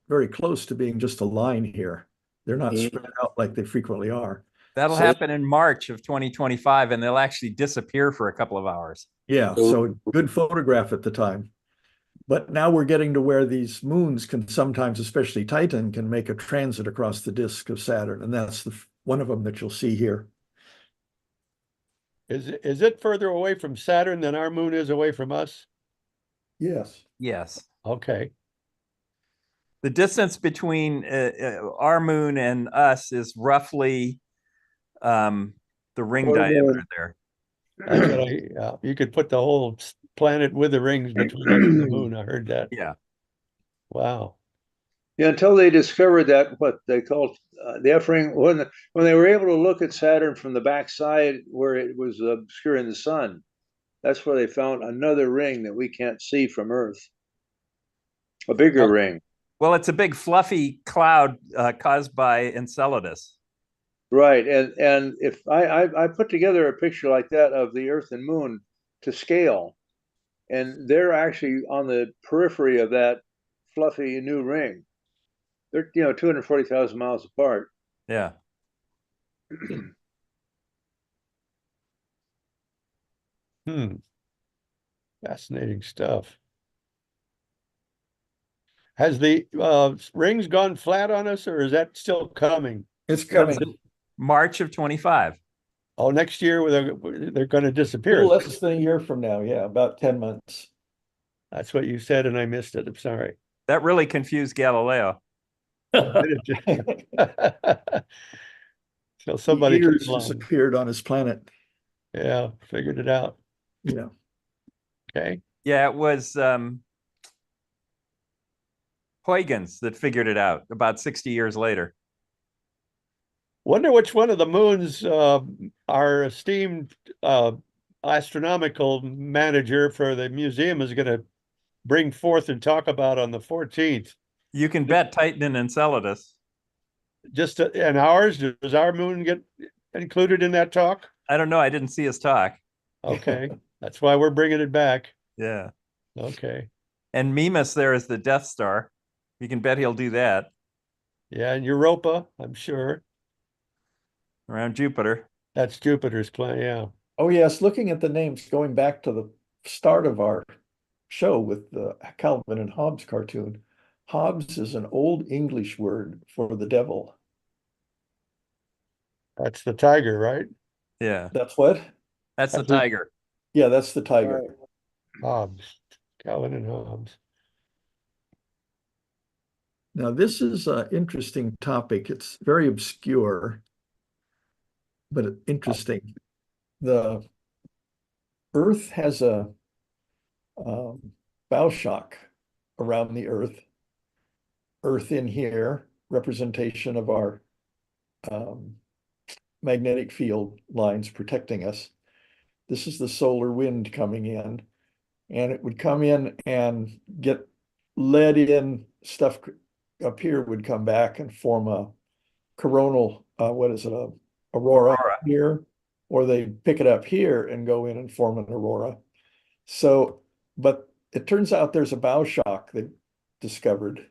very close to being just a line here. They're not spread out like they frequently are. That'll happen in March of 2025, and they'll actually disappear for a couple of hours. Yeah, so good photograph at the time. But now we're getting to where these moons can sometimes, especially Titan, can make a transit across the disk of Saturn. And that's one of them that you'll see here. Is it further away from Saturn than our moon is away from us? Yes. Yes. Okay. The distance between our moon and us is roughly the ring diameter there. That's what you could put the whole planet with the rings between us and the moon. I heard that. Yeah. Wow. Yeah, until they discovered that what they called the F ring, when they were able to look at Saturn from the backside where it was obscuring the sun, that's where they found another ring that we can't see from Earth, a bigger ring. Well, it's a big fluffy cloud caused by Enceladus. Right, and if I put together a picture like that of the Earth and Moon to scale, and they're actually on the periphery of that fluffy new ring. They're 240,000 miles apart. Yeah. Fascinating stuff. Has the rings gone flat on us, or is that still coming? It's coming. March of 25. Oh, next year they're going to A disappear. little less than a year from now. Yeah, about 10 months. That's what you said, and I missed it. I'm sorry. That really confused Galileo. So somebody Years came along. disappeared on his planet. Yeah, figured it out. Yeah. Okay. Yeah, it was Huygens that figured it out about 60 years later. Wonder which one of the moons our esteemed astronomical manager for the museum is going to bring forth and talk about on the 14th. You can bet Titan and Enceladus. Just and ours, does our moon get included in that talk? I don't know. I didn't see his talk. Okay. That's why we're bringing it back. Yeah. Okay. And Mimas there is the Death Star. You can bet he'll do that. Yeah, and Europa, I'm sure. Around Jupiter. That's Jupiter's planet, yeah. Oh, yes. Looking at the names, going back to the start of our show with the Calvin and Hobbes cartoon. Hobbes is an old English word for the devil. That's the tiger, right? Yeah. That's what? That's the tiger. Yeah, that's the tiger. Hobbes, Calvin and Hobbes. Now, this is an interesting topic. It's very obscure, but interesting. The Earth has a bow shock around the Earth. Earth in here, representation of our magnetic field lines protecting us. This is the solar wind coming in, and it would come in and get led in. Stuff up here would come back and form a coronal, aurora here, or they pick it up here and go in and form an aurora. So, but it turns out there's a bow shock they've discovered.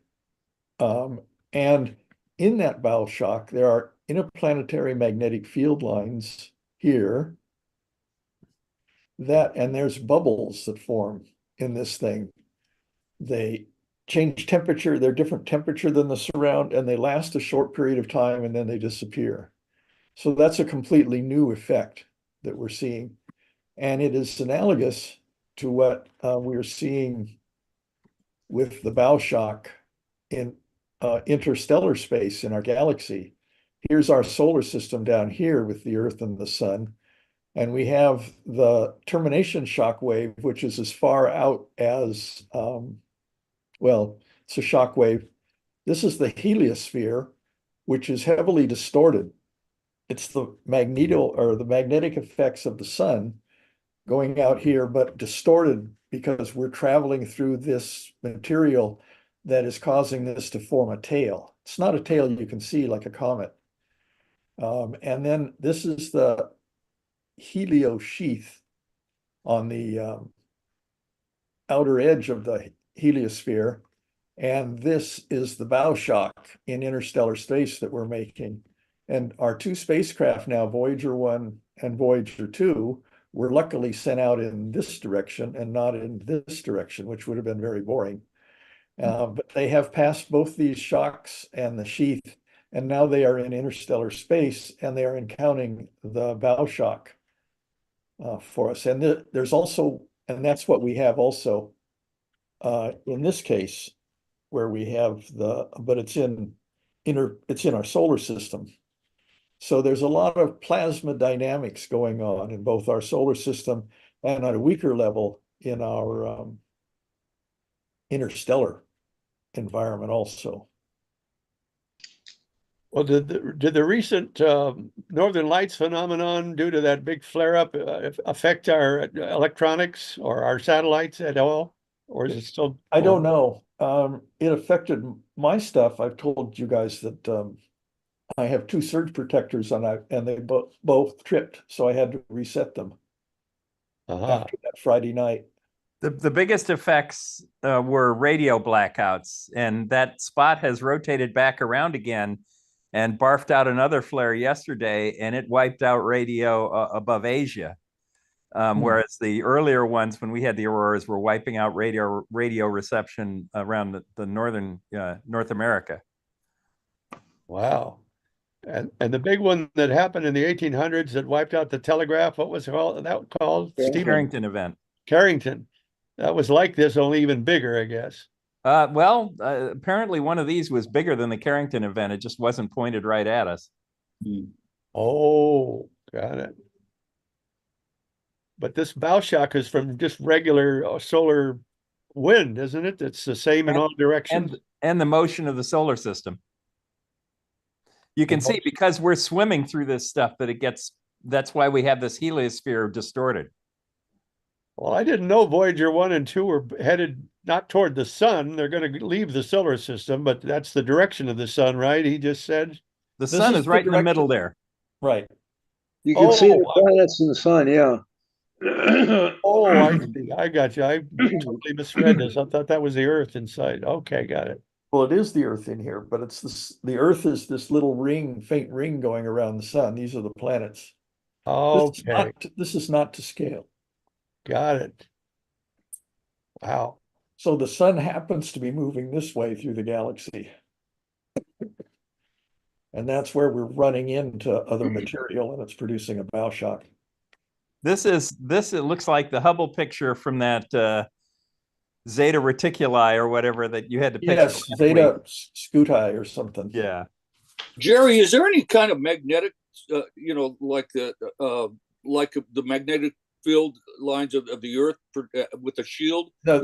And in that bow shock, there are interplanetary magnetic field lines here. that, and there's bubbles that form in this thing. They change temperature, they're different temperature than the surround, and they last a short period of time and then they disappear. So that's a completely new effect that we're seeing. And it is analogous to what we're seeing with the bow shock in interstellar space in our galaxy. Here's our solar system down here with the Earth and the sun. And we have the termination shock wave, which is as far out as, well, it's a shock wave. This is the heliosphere, which is heavily distorted. It's the magnetic effects of the sun going out here, but distorted because we're traveling through this material that is causing this to form a tail. It's not a tail you can see like a comet. And then this is the heliosheath on the outer edge of the heliosphere. And this is the bow shock in interstellar space that we're making. And our two spacecraft now, Voyager 1 and Voyager 2, were luckily sent out in this direction and not in this direction, which would have been very boring. But they have passed both these shocks and the sheath, and now they are in interstellar space and they are encountering the bow shock for us. And there's also, and that's what we have also in this case, where we have but it's in our solar system. So there's a lot of plasma dynamics going on in both our solar system and at a weaker level in our interstellar environment also. Well, did the recent Northern Lights phenomenon due to that big flare-up affect our electronics or our satellites at all? Or is it still? I don't know. It affected my stuff. I've told you guys that I have two surge protectors and they both tripped, so I had to reset them after that Friday night. The biggest effects were radio blackouts, and that spot has rotated back around again and barfed out another flare yesterday, and it wiped out radio above Asia. Whereas the earlier ones, when we had the auroras, were wiping out radio reception around the northern North America. Wow. And the big one that happened in the 1800s that wiped out the telegraph, what was that called? The Carrington event. Carrington. That was like this, only even bigger, I guess. Apparently one of these was bigger than the Carrington event. It just wasn't pointed right at us. Oh, got it. But this bow shock is from just regular solar wind, isn't it? It's the same in all directions. And the motion of the solar system. You can see, because we're swimming through this stuff, that's why we have this heliosphere distorted. Well, I didn't know Voyager 1 and 2 were headed not toward the sun. They're going to leave the solar system, but that's the direction of the sun, right? He just said. The sun is right in the middle there. Right. You can see the planets in the sun, yeah. Oh, I see. I got you. I totally misread this. I thought that was the Earth inside. Okay, got it. Well, it is the Earth in here, but the Earth is this little ring, faint ring going around the sun. These are the planets. Okay. This is not to scale. Got it. Wow. So the sun happens to be moving this way through the galaxy. And that's where we're running into other material and it's producing a bow shock. It looks like the Hubble picture from that Zeta Reticuli or whatever that you had to picture. Yes, Zeta Scuti or something. Yeah. Jerry, is there any kind of magnetic, like the magnetic field lines of the Earth with a shield? No,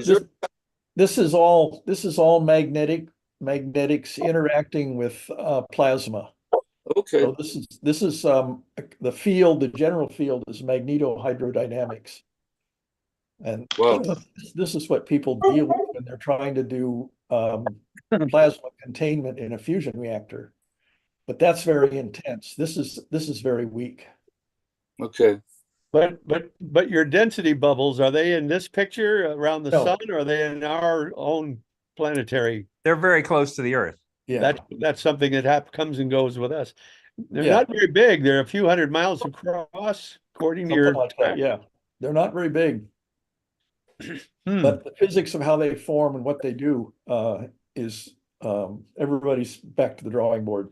this is all magnetics interacting with plasma. Okay. So this is the field. The general field is magnetohydrodynamics, and this is what people deal with when they're trying to do plasma containment in a fusion reactor. But that's very intense. This is very weak. Okay. But your density bubbles, are they in this picture around the sun, or are they in our own planetary? They're very close to the Earth. Yeah, that's something that comes and goes with us. They're not very big. They're a few 100 miles across, according to your like that, yeah. They're not very big, Hmm. but the physics of how they form and what they do is everybody's back to the drawing board.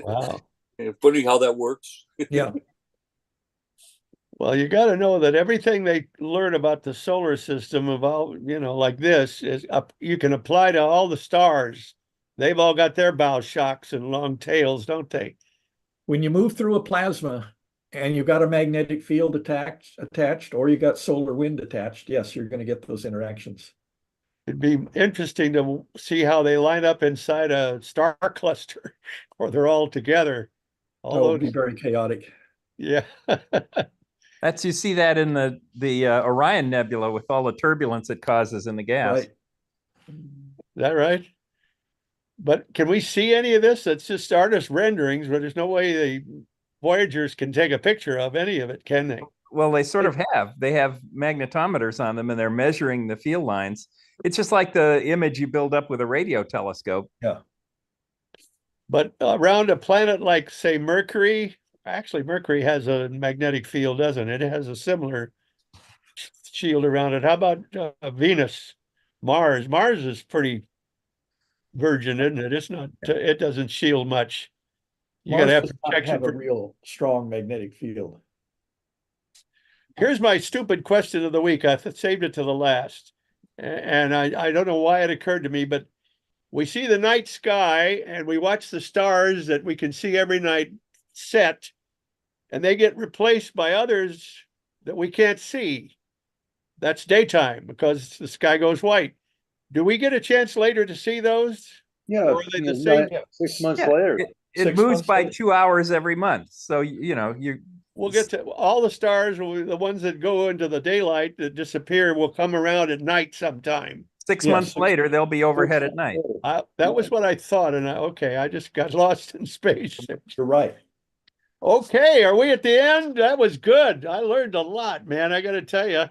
Wow. Funny how that works. Yeah. Well, you got to know that everything they learn about the solar system, about, like this, is up, you can apply to all the stars. They've all got their bow shocks and long tails, don't they? When you move through a plasma and you've got a magnetic field attached, or you got solar wind attached, yes, you're going to get those interactions. It'd be interesting to see how they line up inside a star cluster, or they're all together. That would be very chaotic. Yeah. You see that in the Orion Nebula with all the turbulence it causes in the gas. Right. Is that right? But can we see any of this? It's just artist renderings, but there's no way the Voyagers can take a picture of any of it, can they? Well, they sort of have. They have magnetometers on them and they're measuring the field lines. It's just like the image you build up with a radio telescope. Yeah. But around a planet like, say, Mercury, actually, Mercury has a magnetic field, doesn't it? It has a similar shield around it. How about Venus, Mars? Mars is pretty virgin, isn't it? It's not. It doesn't shield much. You got to have protection a real strong magnetic field. Here's my stupid question of the week. I saved it to the last, and I don't know why it occurred to me, but we see the night sky and we watch the stars that we can see every night set, and they get replaced by others that we can't see. That's daytime because the sky goes white. Do we get a chance later to see those? Yeah, Or are they the same? 6 months Yeah, later. It 6 moves months by later. 2 hours every month. So, you We'll get to all the stars, the ones that go into the daylight that disappear will come around at night sometime. 6 Yes, months 6 later, they'll be overhead at night. That was what I thought, and I just got lost in space. You're right. Okay, are we at the end? That was good. I learned a lot, man. I got to tell you.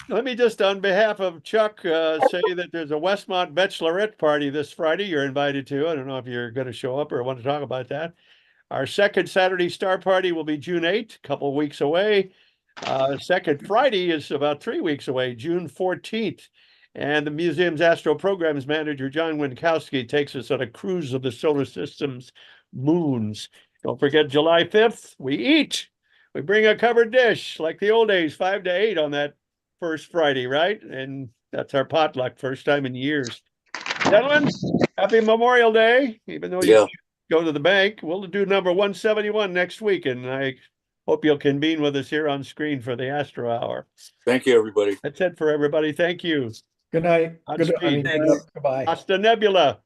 Let me just, on behalf of Chuck, say that there's a Westmont bachelorette party this Friday. You're invited to. I don't know if you're going to show up or want to talk about that. Our second Saturday Star Party will be June 8th, a couple of weeks away. Second Friday is about 3 weeks away, June 14th. And the museum's Astro Programs Manager, John Winkowski, takes us on a cruise of the solar system's moons. Don't forget, July 5th, we eat. We bring a covered dish like the old days, 5 to 8 on that first Friday, right? And that's our potluck, first time in years. Gentlemen, happy Memorial Day, even though you go to the bank. We'll do number 171 next week, and I hope you'll convene with us here on screen for the Astro Hour. Thank you, everybody. That's it for everybody. Thank you. Good night. Godspeed. Goodbye. Hasta Nebula.